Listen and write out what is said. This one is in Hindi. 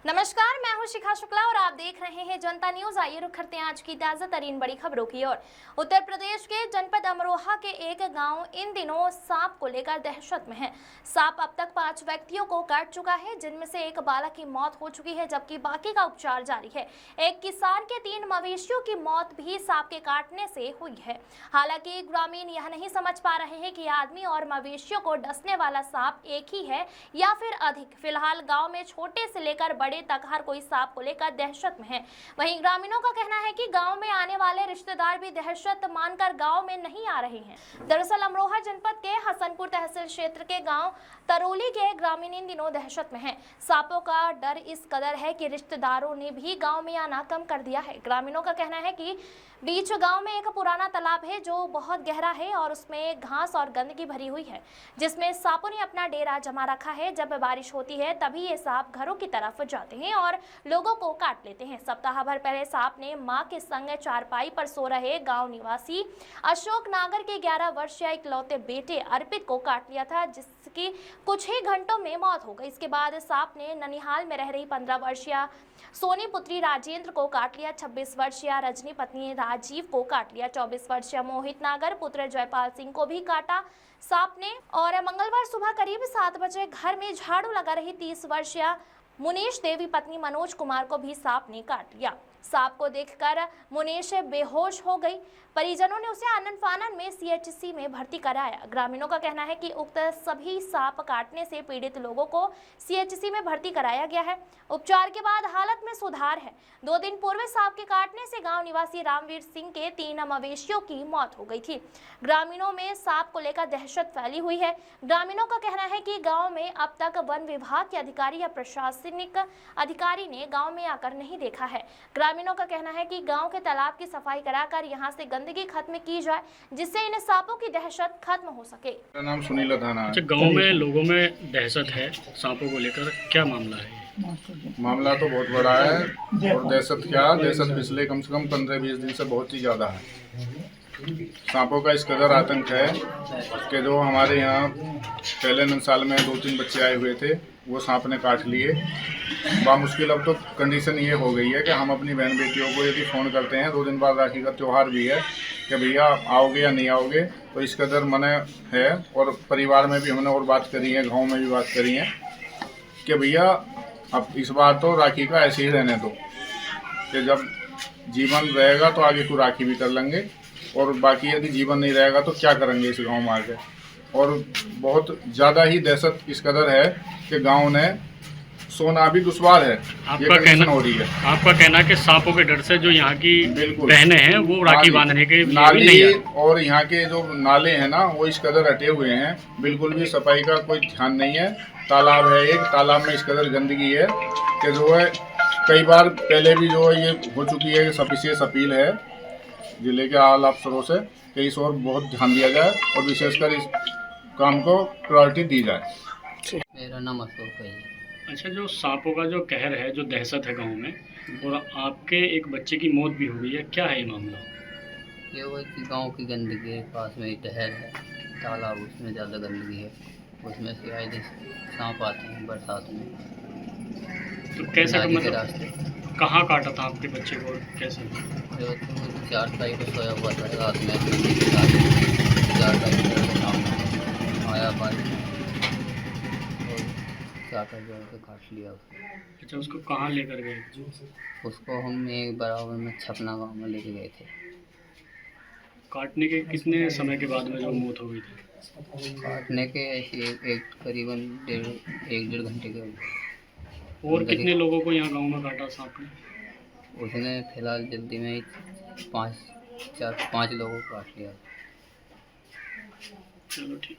नमस्कार, मैं हूं शिखा शुक्ला और आप देख रहे हैं जनता न्यूज। आइए रुक करते हैं आज की ताजा तरीन बड़ी खबरों की ओर। उत्तर प्रदेश के जनपद अमरोहा के एक गांव इन दिनों सांप को लेकर दहशत में है। सांप अब तक 5 व्यक्तियों को काट चुका है, जिनमें से एक बालक की मौत हो चुकी है, जबकि बाकी का उपचार जारी है। एक किसान के 3 मवेशियों की मौत भी सांप के काटने से हुई है। हालांकि ग्रामीण यह नहीं समझ पा रहे हैं कि आदमी और मवेशियों को डसने वाला सांप एक ही है या फिर अधिक। फिलहाल गाँव में छोटे से लेकर बड़े तक हर कोई सांप को लेकर दहशत में है। वहीं ग्रामीणों का कहना है कि गांव में आने वाले रिश्तेदार भी दहशत मानकर गांव में नहीं आ रहे हैं। दरअसल अमरोहा जनपद के हसनपुर तहसील क्षेत्र के गांव तरोली के ग्रामीण इन दिनों दहशत में हैं। सांपों का डर इस कदर है कि रिश्तेदारों ने भी गांव में आना कम कर दिया है। ग्रामीणों का कहना है कि बीच गांव में एक पुराना तालाब है जो बहुत गहरा है और उसमें घास और गंदगी भरी हुई है, जिसमें सांपों ने अपना डेरा जमा रखा है। जब बारिश होती है तभी ये सांप घरों की तरफ जाते हैं और लोगों को काट लेते हैं। सप्ताह भर पहले सांप ने मां के संग चारपाई पर सो रहे गांव निवासी अशोक नागर के 11 वर्षीय इकलौते बेटे अर्पित को काट लिया था, जिसकी कुछ ही घंटों में मौत हो गई। इसके बाद सांप ने ननिहाल में रह रही 15 वर्षीय सोनी पुत्री राजेंद्र को काट लिया। 26 वर्षीय रजनी पत्नी राजीव को काट लिया। 24 वर्षीय मोहित नागर पुत्र जयपाल सिंह को भी काटा सांप ने। और मंगलवार सुबह करीब 7 बजे घर में झाड़ू लगा रही 30 वर्षीय मुनीश देवी पत्नी मनोज कुमार को भी सांप ने काट लिया। सांप को देखकर मुनीश बेहोश हो गई। परिजनों ने उसे आनन फानन में सीएचसी में भर्ती कराया। ग्रामीणों का कहना है कि उक्त सभी सांप काटने से पीड़ित लोगों को सीएचसी में भर्ती कराया गया है। उपचार के बाद हालत में सुधार है। 2 दिन पूर्व सांप के काटने से गांव निवासी रामवीर सिंह के 3 मवेशियों की मौत हो गई थी। ग्रामीणों में सांप को लेकर दहशत फैली हुई है। ग्रामीणों का कहना है कि गाँव में अब तक वन विभाग के अधिकारी या प्रशासनिक अधिकारी ने गाँव में आकर नहीं देखा है। ग्रामीणों का कहना है कि गांव के तालाब की सफाई कराकर यहां से गंदगी खत्म की जाए, जिससे इन सांपों की दहशत खत्म हो सके। मेरा नाम सुनील थाना है। अच्छा, गांव में लोगों में दहशत है सांपों को लेकर, क्या मामला है? मामला तो बहुत बड़ा है और दहशत पिछले कम से कम 15-20 दिन से बहुत ही ज़्यादा है। सांपों का इस कदर आतंक है कि जो हमारे यहाँ पहले साल में 2-3 बच्चे आए हुए थे, वो सांप ने काट लिए। बामुश्किल अब तो कंडीशन ये हो गई है कि हम अपनी बहन बेटियों को यदि फ़ोन करते हैं, 2 दिन बाद राखी का त्यौहार भी है, कि भैया आओगे या नहीं आओगे, तो इस कदर मने है। और परिवार में भी हमने और बात करी है, गांव में भी बात करी है कि भैया अब इस बार तो राखी का ऐसे ही रहने दो, कि जब जीवन रहेगा तो आगे को राखी भी कर लेंगे, और बाकी यदि जीवन नहीं रहेगा तो क्या करेंगे इस गांव में आके। और बहुत ज़्यादा ही दहशत इस कदर है कि गांव ने सोना भी दुश्वार है। आपका कहना कि सांपों के डर से जो यहाँ की बहनें हैं वो राखी बांधने के नाले नहीं, और यहाँ के जो नाले हैं ना वो इस कदर हटे हुए हैं, बिल्कुल भी सफाई का कोई ध्यान नहीं है। तालाब है, एक तालाब में इस कदर गंदगी है कि जो है कई बार पहले भी जो है ये हो चुकी है। सब विशेष अपील है जिले के आला अफसरों से कि इस और बहुत ध्यान दिया जाए और विशेषकर इस काम को प्रायोरिटी दी जाए। मेरा नाम अशोक है। अच्छा, जो सांपों का जो कहर है, जो दहशत है गांव में, और आपके एक बच्चे की मौत भी हो गई है, क्या है ये मामला? ये वो कि गांव की गंदगी है, पास में एक नहर है, तालाब, उसमें ज़्यादा गंदगी है, उसमें से आए दिन सांप आते हैं बरसात में। तो कैसे, मतलब रास्ते कहाँ काटा था आपके बच्चे को, कैसे? जो तो 4 तारीख को सोया हुआ था रात में, 4 तारीख को आया बारिश और जाकर जो है काट लिया। अच्छा, उसको कहाँ लेकर गए? उसको हम एक बराबर में छपना गाँव में लेके गए थे। काटने के कितने समय के बाद में जो मौत हो गई थी? काटने के ऐसे एक करीबन 1-1.5 घंटे के। और कितने लोगों को यहाँ गांव में काटा सांप ने? उसने फिलहाल जल्दी में ही 5 लोगों को काट लिया। चलो ठीक।